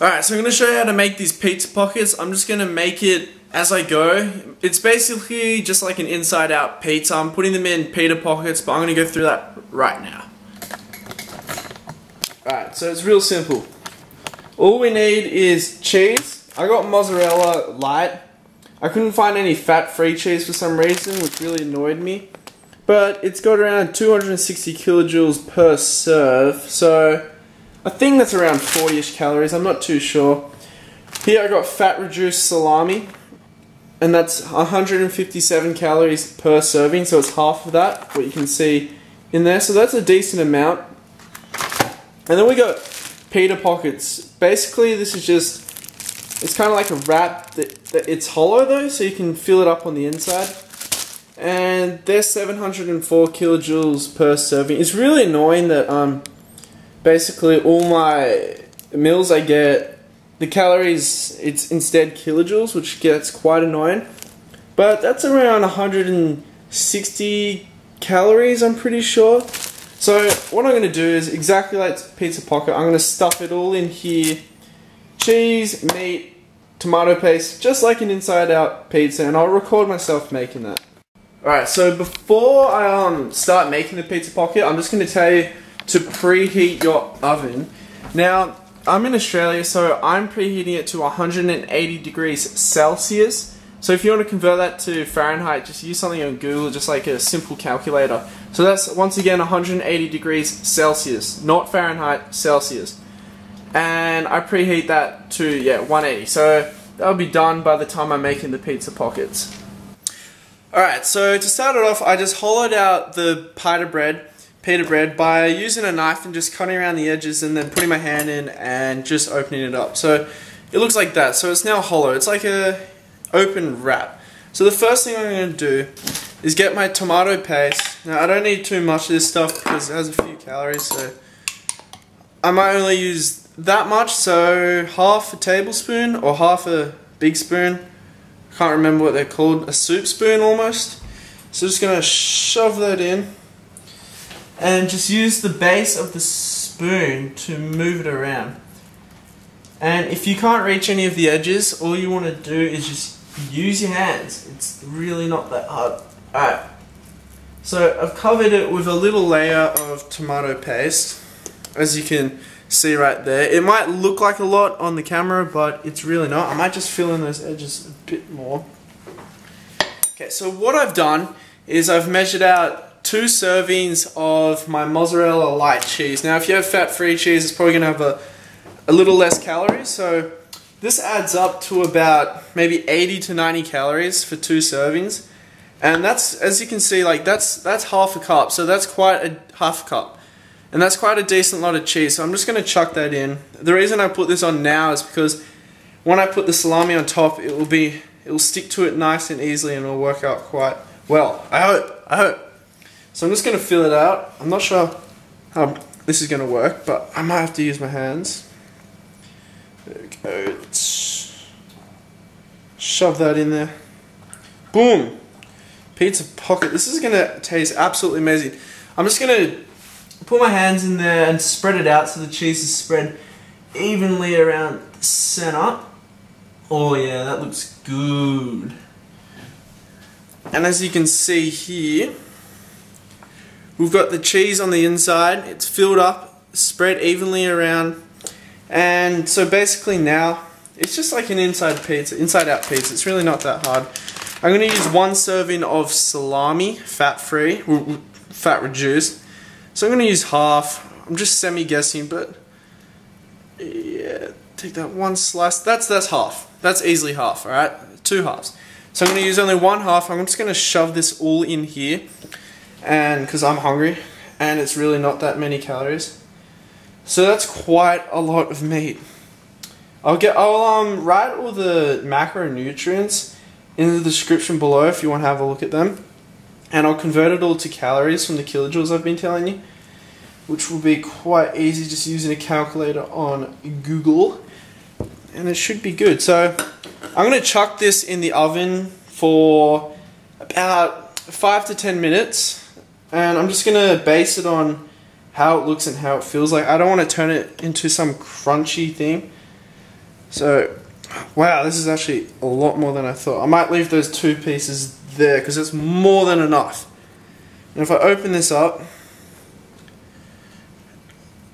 Alright, so I'm going to show you how to make these pizza pockets. I'm just going to make it as I go. It's basically just like an inside out pizza. I'm putting them in pita pockets, but I'm going to go through that right now. Alright, so it's real simple. All we need is cheese. I got mozzarella light. I couldn't find any fat-free cheese for some reason, which really annoyed me. But it's got around 260 kilojoules per serve, so I think that's around 40-ish calories, I'm not too sure. Here I got fat-reduced salami, and that's 157 calories per serving, so it's half of that, what you can see in there. So that's a decent amount. And then we got pita pockets. Basically, this is just, it's kind of like a wrap that it's hollow though, so you can fill it up on the inside. And they're 704 kilojoules per serving. It's really annoying that basically all my meals I get, the calories, it's instead kilojoules, which gets quite annoying. But that's around 160 calories, I'm pretty sure. So what I'm going to do is exactly like pizza pocket, I'm going to stuff it all in here. Cheese, meat, tomato paste, just like an inside out pizza, and I'll record myself making that. Alright, so before I start making the pizza pocket, I'm just going to tell you to preheat your oven. Now, I'm in Australia, so I'm preheating it to 180 degrees Celsius. So if you want to convert that to Fahrenheit, just use something on Google, just like a simple calculator. So that's, once again, 180 degrees Celsius, not Fahrenheit, Celsius. And I preheat that to, 180. So that'll be done by the time I'm making the pizza pockets. Alright, so to start it off, I just hollowed out the pita bread by using a knife and just cutting around the edges and then putting my hand in and just opening it up. So it looks like that. So it's now hollow. It's like a open wrap. So the first thing I'm going to do is get my tomato paste. Now I don't need too much of this stuff because it has a few calories, so I might only use that much, so half a tablespoon or half a big spoon. I can't remember what they're called, a soup spoon almost. So just going to shove that in and just use the base of the spoon to move it around. And if you can't reach any of the edges, all you want to do is just use your hands. It's really not that hard. Alright, so I've covered it with a little layer of tomato paste, as you can see right there. It might look like a lot on the camera, but it's really not. I might just fill in those edges a bit more. Okay, so what I've done is I've measured out 2 servings of my mozzarella light cheese. Now if you have fat-free cheese, it's probably going to have a little less calories, so this adds up to about maybe 80 to 90 calories for 2 servings. And that's, as you can see, like that's half a cup, so that's quite a half a cup. And that's quite a decent lot of cheese, so I'm just going to chuck that in. The reason I put this on now is because when I put the salami on top, it will stick to it nice and easily and it'll work out quite well. I hope. So I'm just going to fill it out. I'm not sure how this is going to work, but I might have to use my hands. There we go. Let's shove that in there. Boom! Pizza pocket. This is going to taste absolutely amazing. I'm just going to put my hands in there and spread it out so the cheese is spread evenly around the center. Oh yeah, that looks good. And as you can see here, we've got the cheese on the inside. It's filled up, spread evenly around. And so basically now, it's just like an inside out pizza. It's really not that hard. I'm going to use 1 serving of salami, fat-free, fat-reduced. So I'm going to use half. I'm just semi-guessing, but yeah, take that 1 slice. That's half. That's easily half, alright? 2 halves. So I'm going to use only 1 half. I'm just going to shove this all in here, and because I'm hungry, and it's really not that many calories. So that's quite a lot of meat. I'll write all the macronutrients in the description below if you want to have a look at them. And I'll convert it all to calories from the kilojoules I've been telling you, which will be quite easy just using a calculator on Google. And it should be good. So I'm going to chuck this in the oven for about 5 to 10 minutes. And I'm just going to base it on how it looks and how it feels like. I don't want to turn it into some crunchy thing. So, wow, this is actually a lot more than I thought. I might leave those 2 pieces there because it's more than enough. And if I open this up,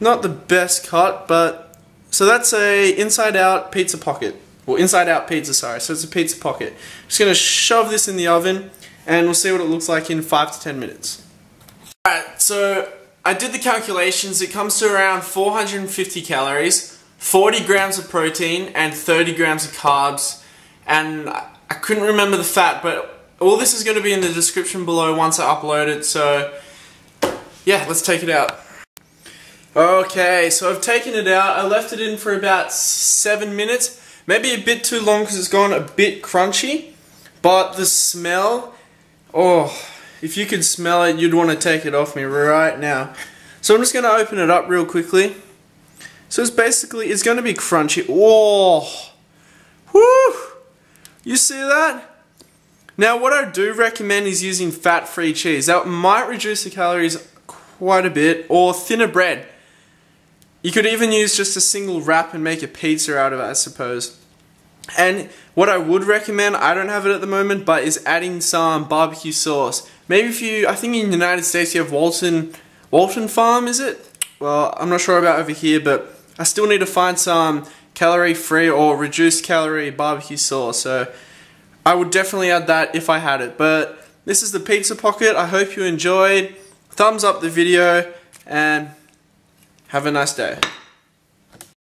not the best cut, but so that's a inside out pizza pocket. Well, inside out pizza, sorry. So it's a pizza pocket. Just gonna shove this in the oven and we'll see what it looks like in 5 to 10 minutes. Alright, so I did the calculations. It comes to around 450 calories, 40 grams of protein, and 30 grams of carbs. And I couldn't remember the fat, but all this is going to be in the description below once I upload it. So yeah, let's take it out. Okay, so I've taken it out. I left it in for about 7 minutes. Maybe a bit too long because it's gone a bit crunchy. But the smell, oh, if you could smell it, you'd want to take it off me right now. So I'm just going to open it up real quickly. So it's basically, it's going to be crunchy. Oh, whoo! You see that? Now what I do recommend is using fat-free cheese. That might reduce the calories quite a bit, or thinner bread. You could even use just a single wrap and make a pizza out of it, I suppose. And what I would recommend, I don't have it at the moment, but is adding some barbecue sauce. Maybe if you, I think in the United States you have Walton Farm, is it? Well, I'm not sure about over here, but I still need to find some calorie-free or reduced-calorie barbecue sauce. So I would definitely add that if I had it. But this is the pizza pocket. I hope you enjoyed. Thumbs up the video and have a nice day.